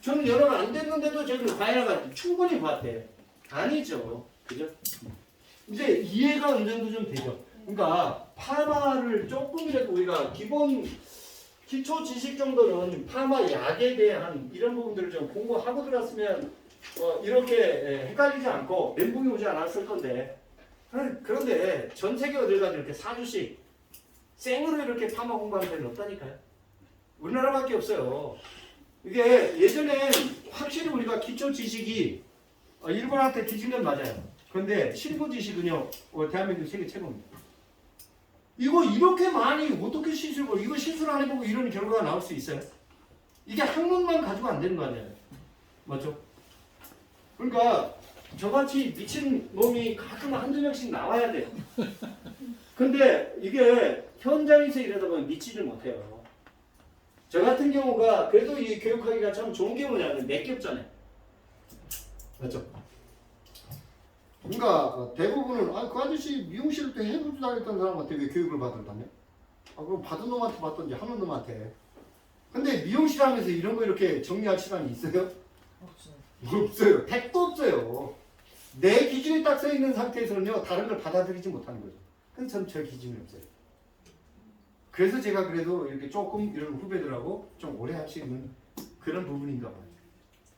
저는 연화가 안 됐는데도 저희는 과잉화가 충분히 봤대요. 아니죠. 그죠? 이제 이해가 어느 정도 좀 되죠. 그러니까 파마를 조금이라도 우리가 기초 지식 정도는 파마 약에 대한 이런 부분들을 좀 공부하고 들었으면 이렇게 헷갈리지 않고 멘붕이 오지 않았을 건데 그런데 전 세계 어딜 가도 이렇게 4주씩 생으로 이렇게 파마 공부하는 데는 없다니까요. 우리나라밖에 없어요. 이게 예전엔 확실히 우리가 기초 지식이 일본한테 뒤진 건 맞아요. 그런데 실무 지식은요 대한민국 세계 최고입니다. 이거 이렇게 많이 어떻게 시술을 이거 시술 안 해보고 이런 결과가 나올 수 있어요? 이게 학문만 가지고 안 되는 거 아니에요? 맞죠? 그러니까 저같이 미친 놈이 가끔 한두 명씩 나와야 돼요. 근데 이게 현장에서 일하다 보면 미치질 못해요. 저 같은 경우가 그래도 이 교육하기가 참 좋은 게 뭐냐면 내게 없잖아요. 맞죠? 그러니까 대부분은 그 아저씨 미용실 때 해보지도 다녔던 사람한테 왜 교육을 받으다며? 그럼 받은 놈한테 받던지 하는 놈한테. 근데 미용실 하면서 이런 거 이렇게 정리할 시간이 있어요? 없어요. 없어요. 택도 없어요. 내 기준이 딱 써 있는 상태에서는요 다른 걸 받아들이지 못하는 거죠. 근데 저는 저 기준이 없어요. 그래서 제가 그래도 이렇게 조금 이런 후배들하고 좀 오래 할 수 있는 그런 부분인가 봐요.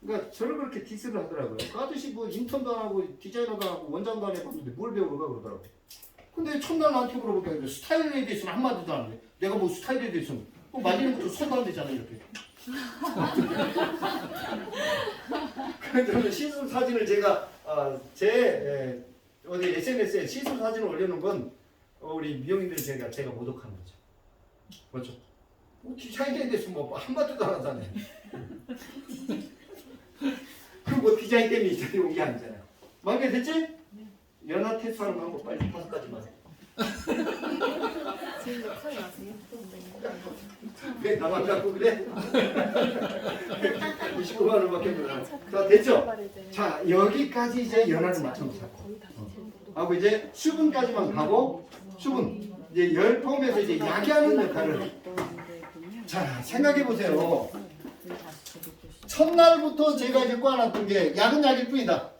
그러니까 저를 그렇게 디스를 하더라고요. 그 아저씨 뭐 인턴도 안 하고 디자이너도 안 하고 원장도 안 해봤는데 뭘 배우는가 그러더라고요. 근데 첫날 나한테 물어보니까 스타일에 대해서는 한마디도 안 해. 내가 뭐 스타일에 대해서는 만지는 것도 손도 안 되잖아 이렇게. 그래서 저는 시술 사진을 제가 제 어디 SNS에 시술 사진을 올려놓은 건 우리 미용인들 제가 모독하는 거죠. 맞죠? 뭐 디자인에 대해서 뭐 한마디도 안 하잖아요. 그 뭐 디자인 때문에 이 자리에 온 게 아니잖아요. 마무리됐지? 연화 테스트하는 방법 빨리 5가지만. 지금 역할이 나세요? 왜 나만 갖고 그래? 29만 원밖에 못 자, 됐죠? 자, 여기까지 이제 연화를 맞춰놓자. 하고 이제 수분까지만 가고, 수분. 이제 열폼에서 이제 야기하는 역할을. 자, 생각해 보세요. 첫날부터 제가 이제 꽈놨던 게 약은 약일 뿐이다.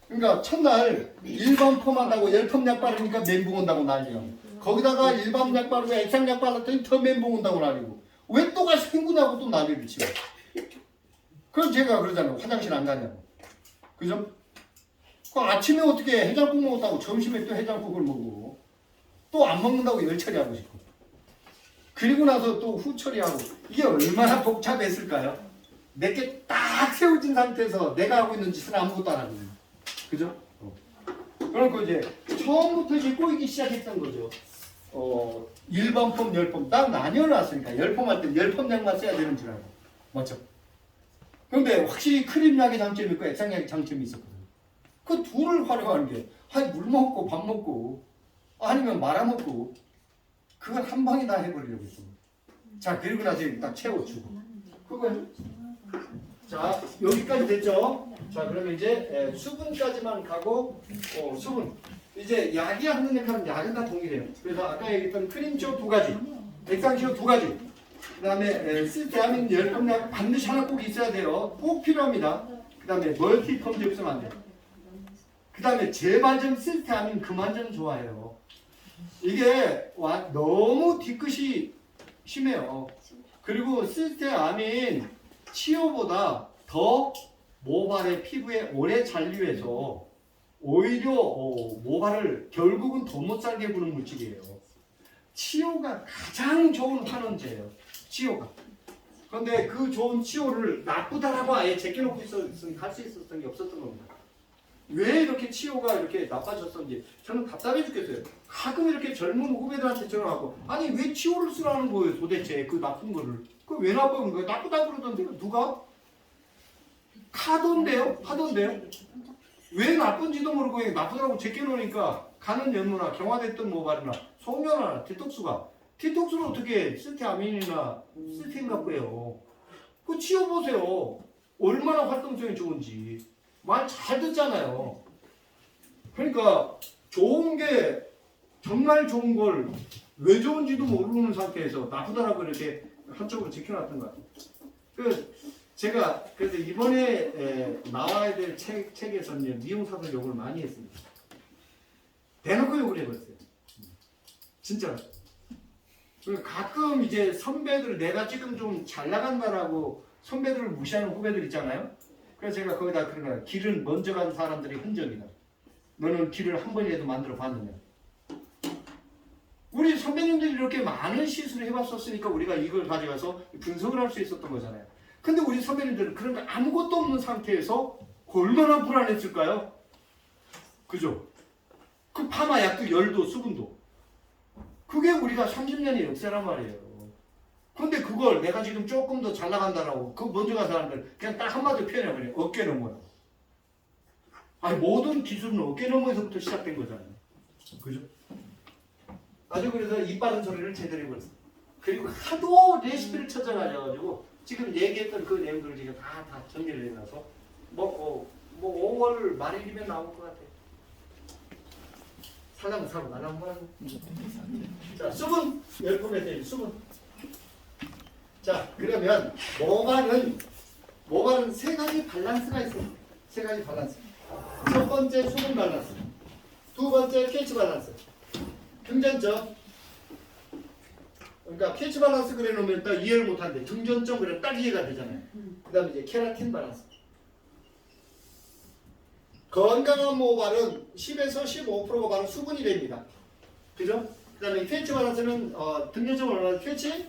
그러니까 첫날 일반 폼한다고 열폼 약 바르니까 멘붕 온다고 난리야. 거기다가 일반 약 바르고 액상 약 바르더니 더 멘붕 온다고 난리고. 왜 또 가서 헹구냐고 또 난리를 치고. 그럼 제가 그러잖아요. 화장실 안 가냐고. 그죠? 그 아침에 어떻게 해장국 먹었다고 점심에 또 해장국을 먹고 또 안 먹는다고 열 처리하고 싶고. 그리고 나서 또 후 처리하고. 이게 얼마나 복잡했을까요? 내게 딱 세워진 상태에서 내가 하고 있는 짓은 아무것도 안 하거든요. 그죠? 그러니까 이제 처음부터 이제 꼬이기 시작했던 거죠. 일반 폼, 열폼 딱 나뉘어놨으니까 열폼 할 때 열폼 약만 써야 되는 줄 알고. 맞죠? 그런데 확실히 크림 약의 장점이 있고 액상 약의 장점이 있었거든요. 그 둘을 활용하는 게 물 먹고 밥 먹고 아니면 말아먹고 그걸 한 방에 다 해버리려고 했어. 자, 그리고 나서 딱 채워주고 그거예요. 자, 여기까지 됐죠? 자, 그러면 이제 수분까지만 가고 수분. 이제 약이 하는 역할은 약은 다 동일해요. 그래서 아까 얘기했던 크림치오 2가지, 액상치오 2가지, 그 다음에 시스테아민 열pom약 반드시 하나 꼭 있어야 돼요. 꼭 필요합니다. 그 다음에 멀티펌 없으면 안 돼요. 그 다음에 제발 좀 시스테아민 그만 좀 좋아해요. 이게 너무 뒤끝이 심해요. 그리고 시스테아민 치료보다 더 모발의 피부에 오래 잔류해서 오히려 모발을 결국은 더 못 살게 구는 물질이에요. 치료가 가장 좋은 환원제예요. 치료가. 그런데 그 좋은 치료를 나쁘다라고 아예 제껴놓고 있었으니 할 수 있었던 게 없었던 겁니다. 왜 이렇게 치료가 이렇게 나빠졌었는지 저는 답답해 죽겠어요. 가끔 이렇게 젊은 후배들한테 전화하고 아니 왜 치료를 쓰라는 거예요 도대체 그 나쁜 거를. 그 왜 나쁜 거예요? 나쁘다고 그러던데 누가? 하던데요? 왜 나쁜지도 모르고 나쁘다고 제껴놓으니까 가는 연모나 경화됐던 모발이나 속면이나 디톡스를 어떻게 시스테아민이나 시스테인 갖고 해요. 그거 치워보세요. 얼마나 활동성이 좋은지. 말 잘 듣잖아요. 그러니까 좋은 게 정말 좋은 걸 왜 좋은지도 모르는 상태에서 나쁘다라고 이렇게 한쪽으로 지켜놨던 것 같아요. 제가 그래서 이번에 나와야 될 책에서는 미용사들 욕을 많이 했습니다. 대놓고 욕을 해버렸어요. 진짜. 가끔 이제 선배들 내가 지금 좀 잘 나간다라고 선배들을 무시하는 후배들 있잖아요. 그래서 제가 거기다 그런 거야. 길은 먼저 간 사람들의 흔적이다. 너는 길을 한 번이라도 만들어 봤느냐. 우리 선배님들이 이렇게 많은 시술을 해봤었으니까 우리가 이걸 가져가서 분석을 할 수 있었던 거잖아요. 근데 우리 선배님들은 그런 거 아무것도 없는 상태에서 얼마나 불안했을까요? 그죠? 그 파마 약도 열도 수분도 그게 우리가 30년의 역사란 말이에요. 근데 그걸 내가 지금 조금 더 잘 나간다라고 그 먼저 간 사람들 그냥 딱 한마디로 표현해버려요. 어깨 너머야. 아니 모든 기술은 어깨 너머에서부터 시작된 거잖아요. 그죠? 아주 그래서 입 바른 소리를 제대로 해버렸어요. 그리고 하도 레시피를 찾아가지고 지금 얘기했던 그 내용들을 지금 다 정리를 해놔서 5월 말일이면 나올 것 같아요. 살라면 사고 나라면 뭐라고. 자, 수분 열품에 대한 수분. 자, 그러면 모발은 세 가지 밸런스가 있어요. 세 가지 밸런스. 첫 번째 수분 밸런스, 두 번째 pH 밸런스. 등전점. 그러니까 pH 밸런스 그려놓으면 딱 이해를 못하는데 등전점 그래 딱 이해가 되잖아요. 그 다음에 이제 케라틴 밸런스. 건강한 모발은 10에서 15%가 바로 수분이 됩니다. 그죠? 그 다음에 pH 밸런스는 등전점은 얼마나 pH?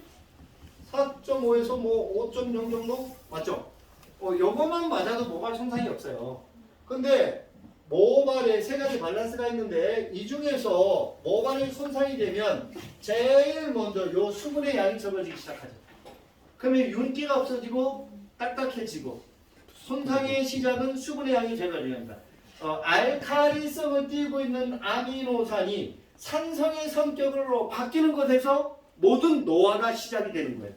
4.5에서 5.0 정도? 맞죠? 요거만 맞아도 모발 손상이 없어요. 근데 모발에 세 가지 밸런스가 있는데 이 중에서 모발이 손상이 되면 제일 먼저 요 수분의 양이 적어지기 시작하죠. 그러면 윤기가 없어지고 딱딱해지고 손상의 시작은 수분의 양이 적어집니다. 알카리성을 띠고 있는 아미노산이 산성의 성격으로 바뀌는 것에서 모든 노화가 시작이 되는 거예요.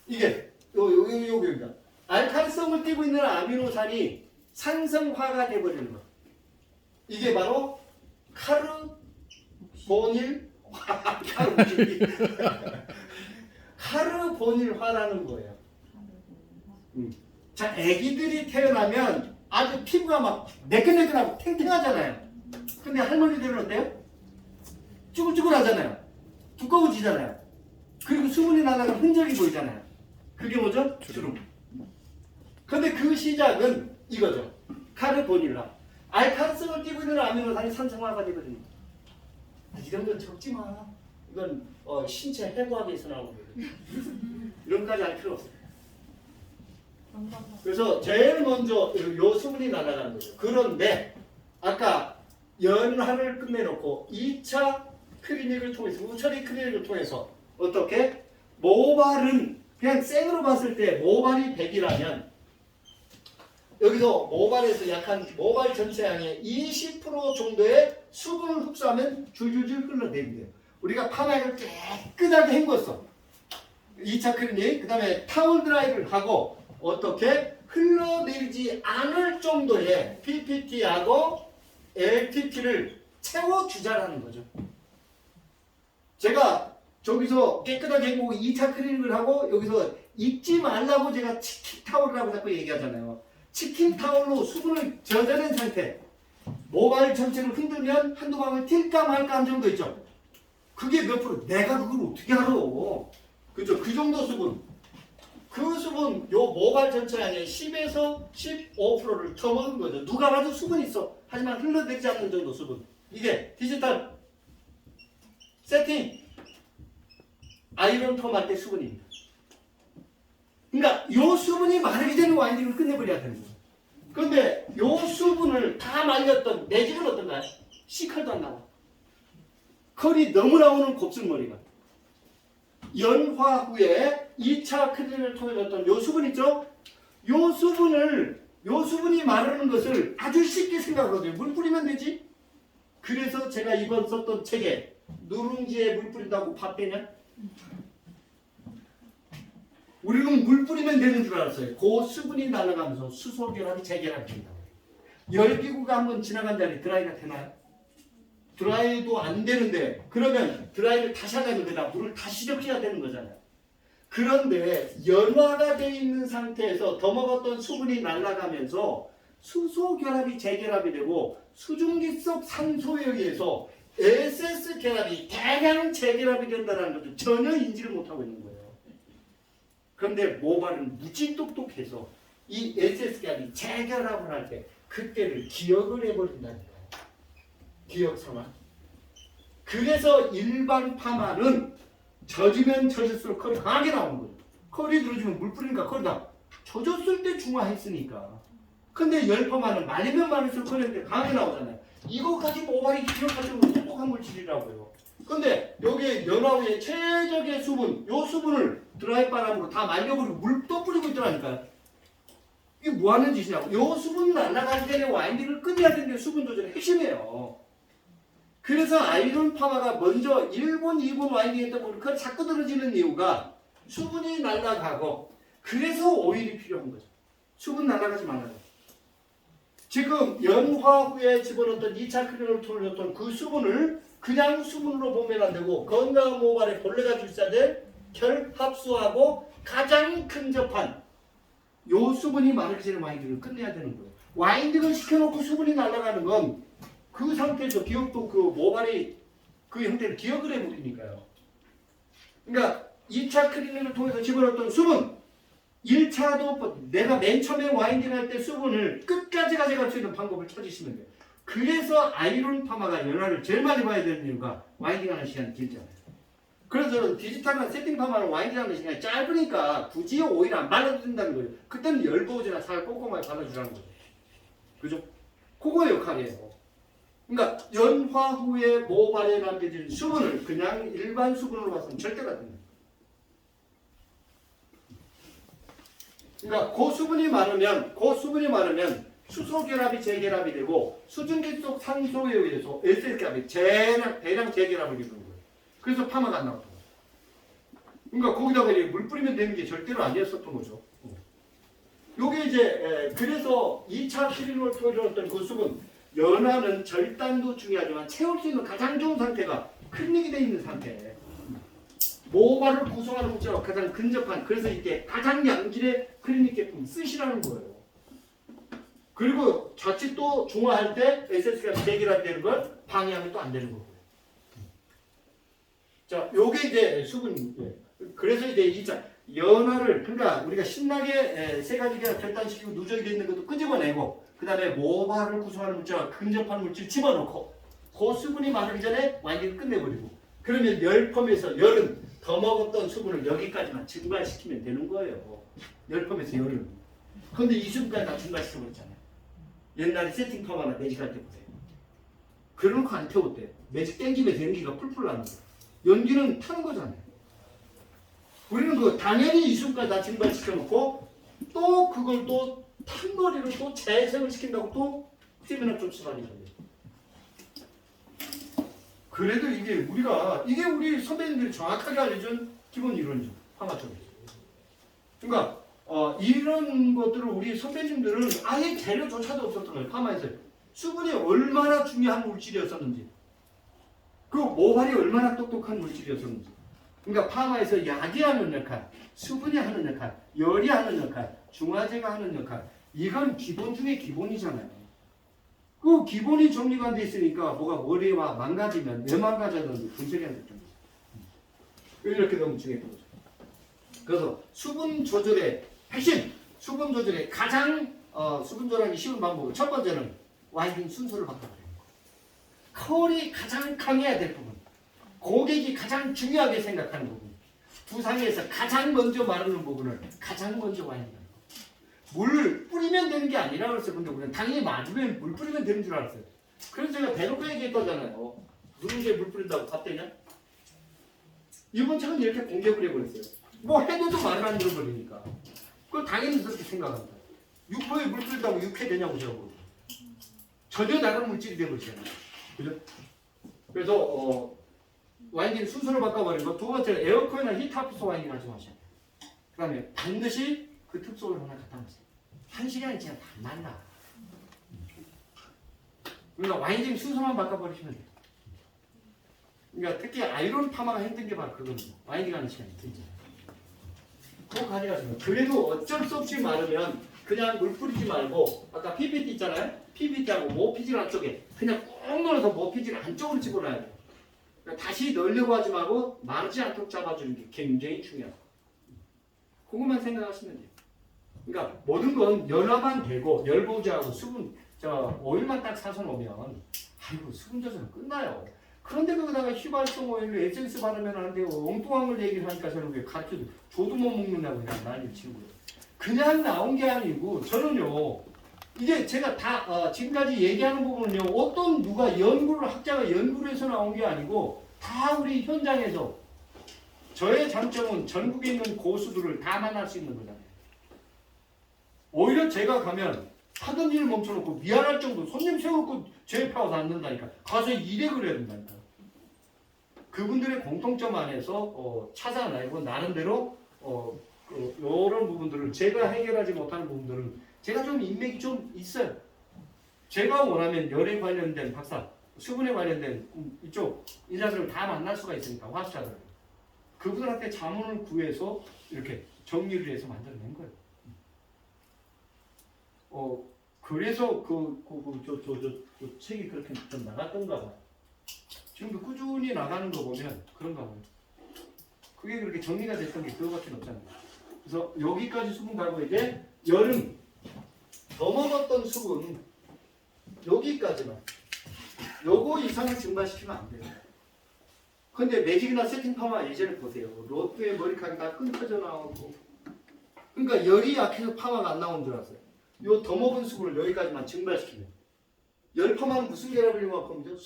이게 요겁니다. 알카리성을 띠고 있는 아미노산이 산성화가 되어버리는 거. 이게 바로 카르보닐화라는 거예요. 자, 아기들이 태어나면 아주 피부가 막 매끈매끈하고 탱탱하잖아요. 근데 할머니들은 어때요? 쭈글쭈글하잖아요. 두꺼워지잖아요. 그리고 수분이 나다가 흔적이 보이잖아요. 그게 뭐죠? 주름. 근데 그 시작은 이거죠. 카르보닐화. 알카리성을 띠고 있는 아미노산이 산성화가 되거든요. 이런 건 적지 마. 이건 신체 해부학에서 나오는 거예요. 이런 것까지 알 필요 없어요. 그래서 제일 먼저 요 수분이 날아가는 거죠. 그런데 아까 연화를 끝내놓고 2차 클리닉을 통해서 우처리 클리닉을 통해서 어떻게 모발은 그냥 생으로 봤을 때 모발이 100이라면 여기서 모발에서 약한 모발 전체 양의 20% 정도의 수분을 흡수하면 줄줄줄 흘러내린대요. 우리가 파마를 깨끗하게 헹궜어. 2차 클리닉, 그 다음에 타월 드라이를 하고 어떻게 흘러내리지 않을 정도의 PPT하고 LPP를 채워주자라는 거죠. 제가 저기서 깨끗하게 헹구고 2차 클리닉을 하고 여기서 잊지 말라고 제가 치킨 타월이라고 자꾸 얘기하잖아요. 치킨 타월로 수분을 젖어낸 상태, 모발 전체를 흔들면 한두 방울 튈까 말까 한 정도 있죠. 그게 몇 프로? 내가 그걸 어떻게 알아? 그죠? 그 정도 수분. 그 수분, 요 모발 전체 안에 10에서 15%를 터먹은 거죠. 누가 봐도 수분이 있어. 하지만 흘러내리지 않는 정도 수분. 이게 디지털 세팅 아이론 펌할 때 수분입니다. 그러니까 요 수분이 마르기 전에 와인딩을 끝내버려야 되는 거예요. 그런데 요 수분을 다 말렸던 내 집은 어떤가요? C컬도 안 나와. 컬이 너무 나오는 곱슬머리가. 연화 후에 2차 클리닉을 통해 줬던 요 수분 있죠? 요 수분이 마르는 것을 아주 쉽게 생각하거든요. 물 뿌리면 되지? 그래서 제가 이번 썼던 책에 누룽지에 물 뿌린다고 밥 되냐? 우리는 물 뿌리면 되는 줄 알았어요. 그 수분이 날아가면서 수소 결합이 재결합이 된다고. 열기구가 한번 지나간 자리 드라이가 되나요? 드라이도 안 되는데 그러면 드라이를 다시 하려면 그다 물을 다시 적셔야 되는 거잖아요. 그런데 연화가 되어 있는 상태에서 더 먹었던 수분이 날아가면서 수소 결합이 재결합이 되고 수증기 속 산소에 의해서 SS 결합이 대량 재결합이 된다는 것도 전혀 인지를 못하고 있는 거예요. 그런데 모발은 무지 똑똑해서 이 SS 결합이 재결합을 할 때 그때를 기억을 해버린다는 거예요. 기억 상황. 그래서 일반 파마는 젖으면 젖을수록 컬이 강하게 나오는 거예요. 컬이 들어주면 물 뿌리니까 컬이 다 젖었을 때 중화했으니까. 근데 열 파마는 말리면 말릴수록 컬이 강하게 나오잖아요. 이거까지 모발이 기억할 정도로 똑똑한 물질이라고요. 근데 여기 연화 후에 최적의 수분, 요 수분을 드라이 바람으로 다 말려버리고 물 또 뿌리고 있더라니까요. 이게 뭐 하는 짓이냐고. 요 수분 날아가기 전에 와인딩을 끝내야 되는데 수분 조절의 핵심이에요. 그래서 아이론 파마가 먼저 1분, 2분 와인딩 했던 거는 그걸 자꾸 떨어지는 이유가 수분이 날아가고 그래서 오일이 필요한 거죠. 수분 날아가지 말라고. 지금 연화 후에 집어넣었던 2차 클리닉을 통해줬던 그 수분을 그냥 수분으로 보면 안 되고 건강한 모발에 벌레가 출사될 결합수하고 가장 근접한 요 수분이 마르기 전에 와인딩을 끝내야 되는 거예요. 와인딩을 시켜놓고 수분이 날아가는 건 그 상태에서 기억도 그 모발이 그 형태를 기억을 해버리니까요. 그러니까 2차 클리닉을 통해서 집어넣었던 수분 1차도 내가 맨 처음에 와인딩 할 때 수분을 끝까지 가져갈 수 있는 방법을 찾으시면 돼요. 그래서 아이론 파마가 연화를 제일 많이 봐야 되는 이유가 와인딩 하는 시간이 길잖아요. 그래서 저는 디지털한 세팅 파마는 와인딩 하는 시간이 짧으니까 굳이 오일 안 발라도 된다는 거예요. 그때는 열보지나 살 꼼꼼하게 발라주라는 거죠. 그죠? 그거 역할이에요. 그러니까 연화 후에 모발에 남겨진 수분을 그냥 일반 수분으로 봐서는 절대가 안 됩니다. 그러니까 그 수분이 많으면 수소 결합이 재결합이 되고 수증기 속 산소에 의해서 SS결합이 대량 재결합을 이루는 거예요. 그래서 파마가 안 나왔던 거죠. 그러니까 거기다가 물 뿌리면 되는 게 절대로 아니었었던 거죠. 요게 이제 그래서 2차 시리놀 토리였던 그 수분 연화는 절단도 중요하지만 채울 수 있는 가장 좋은 상태가 클릭이 되어 있는 상태. 모발을 구성하는 물질과 가장 근접한 그래서 이게 가장 양질의 클리닉 제품 쓰시라는 거예요. 그리고 자칫 또 중화할 때 SS가 재결합이 되는 걸 방해하면 또 안 되는 거고요. 자, 요게 이제 수분. 그래서 이제 2차 연화를 그러니까 우리가 신나게 세 가지가 결단시키고 누적이 되어 있는 것도 끄집어내고 그 다음에 모발을 구성하는 물질과 근접한 물질 집어넣고 그 수분이 마르기 전에 완전히 끝내버리고 그러면 열펌에서 열은 더 먹었던 수분을 여기까지만 증발시키면 되는 거예요. 열펌에서 열은. 그런데 이 수분까지 다 증발시켜버렸잖아요. 옛날에 세팅 펌 하나 매직할 때 보세요. 그러놓고 안 태웠대. 매직 땡기면서 연기가 풀풀 나는 거예요. 연기는 타는 거잖아요. 우리는 그 당연히 이 수분까지 다 증발시켜놓고 또 그걸 또 탄 머리를 또 재생을 시킨다고 또 세미나 좀 쓰다니까요. 그래도 이게 우리 선배님들이 정확하게 알려준 기본 이론이죠. 파마 쪽에서. 그러니까 이런 것들을 우리 선배님들은 아예 재료조차도 없었던 거예요. 파마에서 수분이 얼마나 중요한 물질이었었는지 그 모발이 얼마나 똑똑한 물질이었었는지 그러니까 파마에서 약이 하는 역할, 수분이 하는 역할, 열이 하는 역할, 중화제가 하는 역할 이건 기본 중에 기본이잖아요. 그 기본이 정리가 안 돼 있으니까 뭐가 머리와 망가지면 왜 망가졌는지 분석이 안 됐던 거죠. 이렇게 너무 중요했던 거죠. 그래서 수분 조절의 핵심, 수분 조절의 가장 수분 조절하기 쉬운 방법은 첫 번째는 와인딩 순서를 바꿔버리는 거예요. 컬이 가장 강해야 될 부분, 고객이 가장 중요하게 생각하는 부분, 두상에서 가장 먼저 마르는 부분을 가장 먼저 와인딩하는 거예요. 물 뿌리면 되는 게 아니라 그랬어요. 근데 우리는 당연히 맞으면 물 뿌리면 되는 줄 알았어요. 그래서 제가 대놓고 얘기했다잖아요. 누군데 물 뿌린다고 봤대냐? 이번 책은 이렇게 공개를 해버렸어요. 뭐 해도 말을 안 들어버리니까. 그걸 당연히 그렇게 생각합니다. 육포에 물 뿌린다고 육회 되냐고 제가 물어요. 전혀 다른 물질이 되버리잖아요. 그죠? 그래서 와인딩 순서를 바꿔버리고 두 번째는 에어컨이나 히트하우스 와인딩 하지 마셔야 돼요. 그 다음에 반드시 그 특소를 하나 갖다 놓으세요. 1시간이 지나면 다 말라. 그러니까 와인딩 순서만 바꿔버리시면 돼요. 그러니까 특히 아이론 파마가 힘든 게 바로 그겁니다. 와인딩 하는 시간이 길죠. 그거 가져가시면 그래도 어쩔 수 없이 마르면 그냥 물 뿌리지 말고 아까 PPT 있잖아요. PPT하고 모피질 안쪽에 그냥 꼭 넣어서 모피질 안쪽으로 집어넣어야 돼요. 그러니까 다시 넣으려고 하지 말고 마르지 않도록 잡아주는 게 굉장히 중요하고 그것만 생각하시면 돼요. 그러니까 모든 건 연화만 되고 열보지하고 수분, 오일만 딱 사서 놓으면 아이고 수분 조절은 끝나요. 그런데 거기다가 휘발성 오일로 에센스 바르면 안 돼요. 엉뚱한 걸 얘기를 하니까 저는 왜 가르쳐도 저도 못 먹는다고 그냥 난리를 치는 거예요. 그냥 나온 게 아니고 저는요. 이게 제가 다 지금까지 얘기하는 부분은요. 어떤 누가 학자가 연구를 해서 나온 게 아니고 다 우리 현장에서 저의 장점은 전국에 있는 고수들을 다 만날 수 있는 거잖아요. 오히려 제가 가면 하던 일을 멈춰놓고 미안할 정도 손님 세우고 제 펴서 앉는다니까. 가서 일해 그래야 된다니까. 그분들의 공통점 안에서 찾아내고 나름대로 이런 부분들을 제가 해결하지 못하는 부분들은 제가 좀 인맥이 좀 있어요. 제가 원하면 열에 관련된 박사, 수분에 관련된 이쪽 인사들을 다 만날 수가 있으니까 화학자들. 그분한테 자문을 구해서 이렇게 정리를 해서 만들어낸 거예요. 그래서 저 책이 그렇게 좀 나갔던가 봐요. 지금도 꾸준히 나가는 거 보면 그런가 봐요. 그게 그렇게 정리가 됐던 게 그거밖에 없잖아요. 그래서 여기까지 수분 가고 이제 열은 더 먹었던 수분 여기까지만 요거 이상을 증발시키면 안 돼요. 근데 매직이나 세팅 파마 예전에 보세요. 로트에 머리카락이 다 끊겨져 나오고 그러니까 열이 약해서 파마가 안 나오는 줄 알았어요. 요 더 먹은 수분을 여기까지만 증발시키면 열 파마는 무슨 결합을 이용한 겁니까?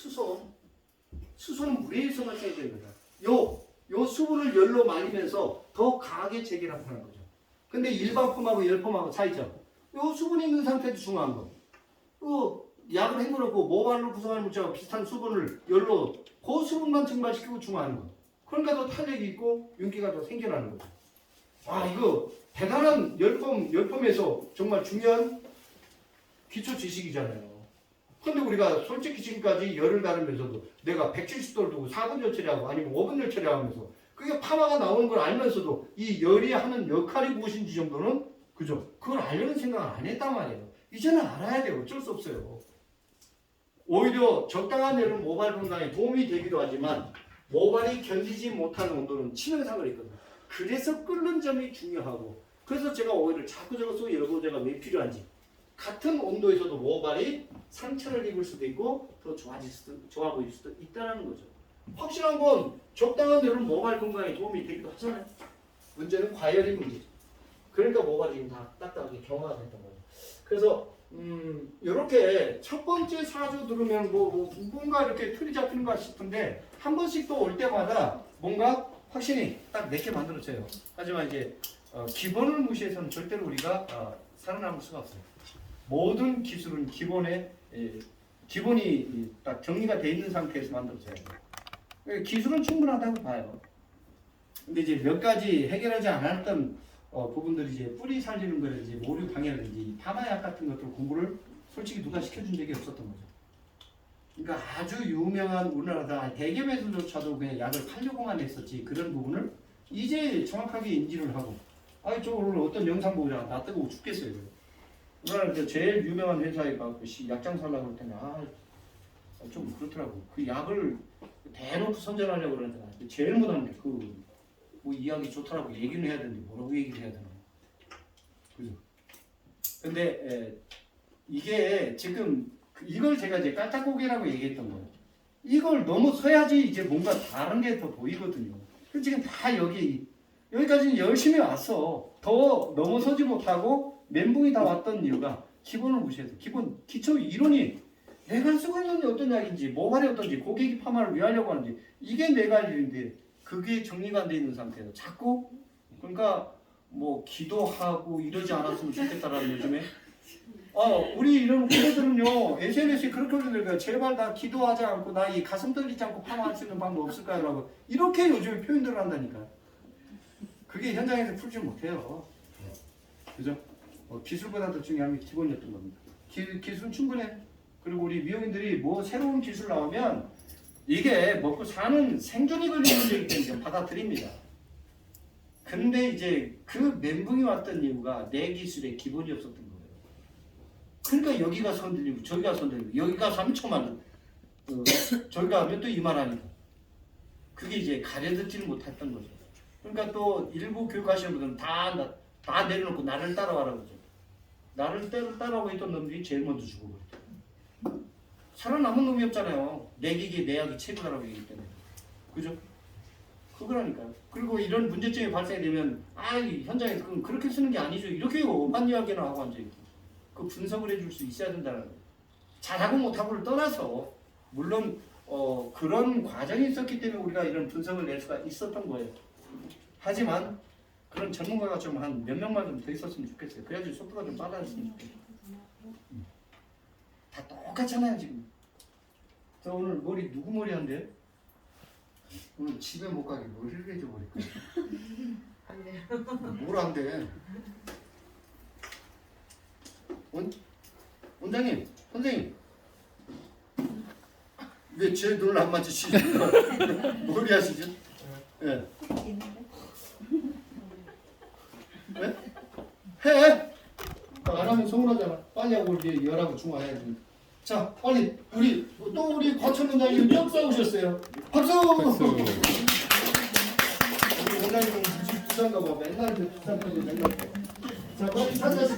수소는 물에 의해서 발생되는 거죠. 요 수분을 열로 말리면서 더 강하게 재결합하는 거죠. 근데 일반 펌하고 열 펌하고 차이죠. 요 수분이 있는 상태도 중요한 거. 약을 헹궈놓고 모발로 구성하는 물질과 비슷한 수분을 열로 그 수분만 증발시키고 중화하는 거. 그러니까 더 탄력이 있고 윤기가 더 생겨나는 거죠. 아 이거 대단한 열펌에서 정말 중요한 기초 지식이잖아요. 근데 우리가 솔직히 지금까지 열을 가르면서도 내가 170도를 두고 4분 열 처리하고 아니면 5분 열 처리하면서 그게 파마가 나오는 걸 알면서도 이 열이 하는 역할이 무엇인지 정도는 그죠? 그걸 알려는 생각을 안 했단 말이에요. 이제는 알아야 돼요. 어쩔 수 없어요. 오히려 적당한 열은 모발 건강에 도움이 되기도 하지만 모발이 견디지 못하는 온도는 치명상을 했거든요. 그래서 끓는 점이 중요하고 그래서 제가 오히려 자꾸 적어서 열보제가 왜 필요한지 같은 온도에서도 모발이 상처를 입을 수도 있고 더 좋아 보일 수도 있다는 거죠. 확실한 건 적당한 열은 모발 건강에 도움이 되기도 하잖아요. 문제는 과열이 문제죠. 그러니까 모발이 지금 다 딱딱하게 경화가 됐던 거죠. 그래서 이렇게 첫 번째 사주 들으면 뭔가 이렇게 틀이 잡히는가 싶은데 한 번씩 또 올 때마다 뭔가 확신이 딱 내게 만들어져요. 하지만 이제 기본을 무시해서는 절대로 우리가 살아남을 수가 없어요. 모든 기술은 기본이 딱 정리가 돼 있는 상태에서 만들어져야 돼요. 기술은 충분하다고 봐요. 근데 이제 몇 가지 해결하지 않았던 부분들이 이제 뿌리 살리는 거라든지 모류 방해라든지 파마약 같은 것들 공부를 솔직히 누가 시켜준 적이 없었던 거죠. 그러니까 아주 유명한 우리나라 대기업에서조차도 그냥 약을 팔려고만 했었지 그런 부분을 이제 정확하게 인지를 하고 저 오늘 어떤 영상 보고 나 뜨거워 죽겠어요. 우리나라 제일 유명한 회사에 가고 약장 살라고 할 때는 좀 그렇더라고. 그 약을 대놓고 선전하려고 그러더라. 제일 못하는 게 뭐 이야기 좋더라고 얘기는 해야 되는데 뭐라고 얘기를 해야 되나. 그죠? 근데 이게 지금 이걸 제가 이제 깔딱고개라고 얘기했던 거예요. 이걸 넘어서야지 이제 뭔가 다른 게 더 보이거든요. 지금 다 여기까지는 열심히 왔어. 더 넘어서지 못하고 멘붕이 다 왔던 이유가 기본을 무시해서 기초 이론이 내가 쓰고 있는 게 어떤 약인지 모발이 어떤지 고객이 파마를 왜 하려고 하는지 이게 내가 할 일인데 그게 정리가 안 돼 있는 상태에서 자꾸 그러니까 뭐 기도하고 이러지 않았으면 좋겠다라는 요즘에 우리 이런 후배들은요 SNS에 그렇게 올리더라고요. 제발 나 기도하지 않고 나 이 가슴 떨리지 않고 파마할 수 있는 방법 없을까요? 라고 이렇게 요즘에 표현들을 한다니까. 그게 현장에서 풀지 못해요. 그죠? 기술보다 더 중요한 게 기본이었던 겁니다. 기술은 충분해. 그리고 우리 미용인들이 뭐 새로운 기술 나오면 이게 먹고 사는 생존이 걸리는 문제이기 때문에 받아들입니다. 근데 이제 그 멘붕이 왔던 이유가 내 기술에 기본이 없었던 거예요. 그러니까 여기가 손들리고 저기가 손들리고 여기가 3초만 저기가 하면 또 이만하니까 그게 이제 가려듣지를 못했던 거죠. 그러니까 또 일부 교육하시는 분들은 다 내려놓고 나를 따라와라 그러죠. 나를 따라오고 있던 놈들이 제일 먼저 죽어버렸죠. 살아남은 놈이 없잖아요. 내 기기에 내 약이 최고다라고 얘기했기 때문에. 그죠? 그거라니까요. 그리고 이런 문제점이 발생되면 이 현장에서 그럼 그렇게 쓰는 게 아니죠. 이렇게 오만 이야기나 하고 앉아있고 그 분석을 해줄 수 있어야 된다는 거예요. 잘하고 못하고를 떠나서 물론 그런 과정이 있었기 때문에 우리가 이런 분석을 낼 수가 있었던 거예요. 하지만 그런 전문가가 좀 한 몇 명만 좀 더 있었으면 좋겠어요. 그래야지 속도가 좀 빨라졌으면 좋겠어요. 다 똑같잖아요 지금. 저 오늘 머리 누구 머리 한대? 오늘 집에 못 가게 머리를 해줘 버릴까? 안 돼요. 뭘 안 돼? 원장님, 선생님, 왜 제 눈을 안 맞추시죠? 머리 하시죠? 예. 네? 해! 안 하면 서운하잖아. 빨리 하고 이제 열하고 중화해야지. 자, 빨리 우리 거천 원장님 쭉 싸우셨어요. 박수! 우리 원장님은 부산가 봐. 맨날 부산까지 맨날. 자, 빨리 찾아서